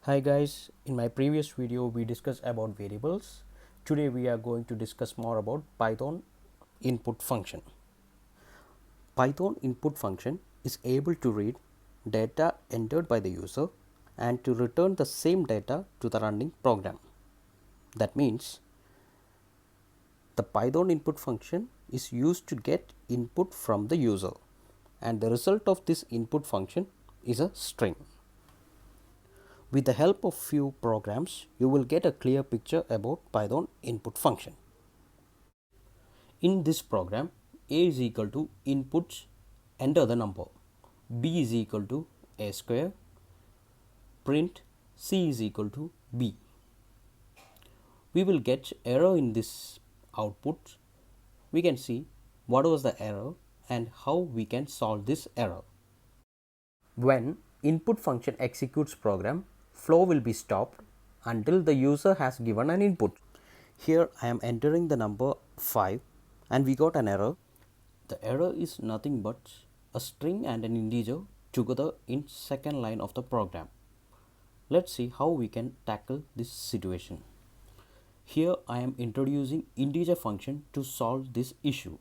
Hi guys, in my previous video we discussed about variables. Today we are going to discuss more about Python input function. Python input function is able to read data entered by the user and to return the same data to the running program. That means the Python input function is used to get input from the user and the result of this input function is a string. With the help of few programs, you will get a clear picture about Python input function. In this program, a is equal to inputs, enter the number, b is equal to a square, print c is equal to b. We will get error in this output. We can see what was the error and how we can solve this error. When input function executes program, flow will be stopped until the user has given an input. Here I am entering the number 5 and we got an error. The error is nothing but a string and an integer together in second line of the program. Let's see how we can tackle this situation. Here I am introducing integer function to solve this issue.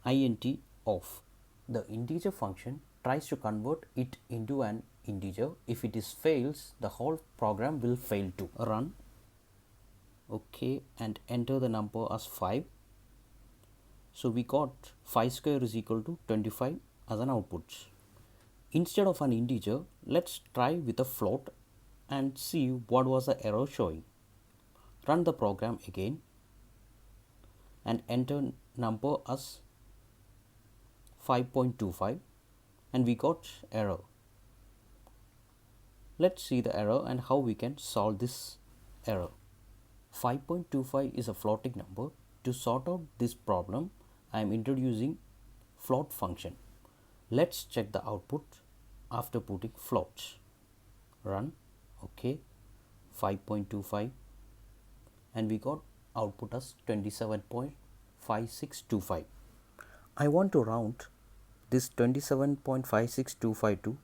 Int of. The integer function tries to convert it into an integer. If it is fails, the whole program will fail to run. Okay, and enter the number as 5. So we got 5 square is equal to 25 as an output. Instead of an integer, let's try with a float and see what was the error showing. Run the program again and enter number as 5.25 and we got error. Let's see the error and how we can solve this error. 5.25 is a floating number. To sort out this problem, I am introducing float function. Let's check the output after putting float. Run. Okay, 5.25 and we got output as 27.5625. I want to round this 27.5625 to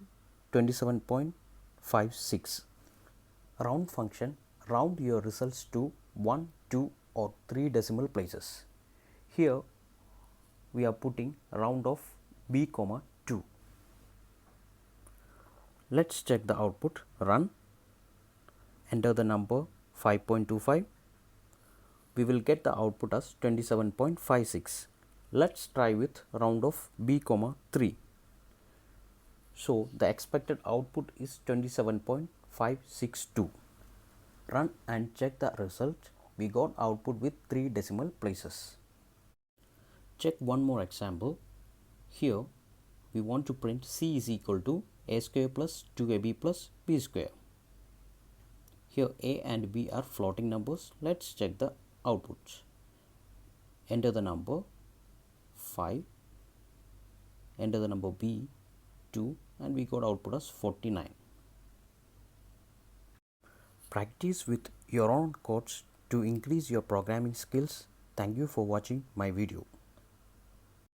27.56. Round function round your results to 1, 2 or 3 decimal places. Here we are putting round of b, 2. Let's check the output. Run. Enter the number 5.25. We will get the output as 27.56. Let's try with round of b, 3. So the expected output is 27.562. Run and check the result. We got output with 3 decimal places. Check one more example. Here we want to print c is equal to a square plus 2ab plus b square. Here a and b are floating numbers. Let's check the outputs. Enter the number 5, enter the number b 2 and we got output as 49. Practice with your own codes to increase your programming skills. Thank you for watching my video.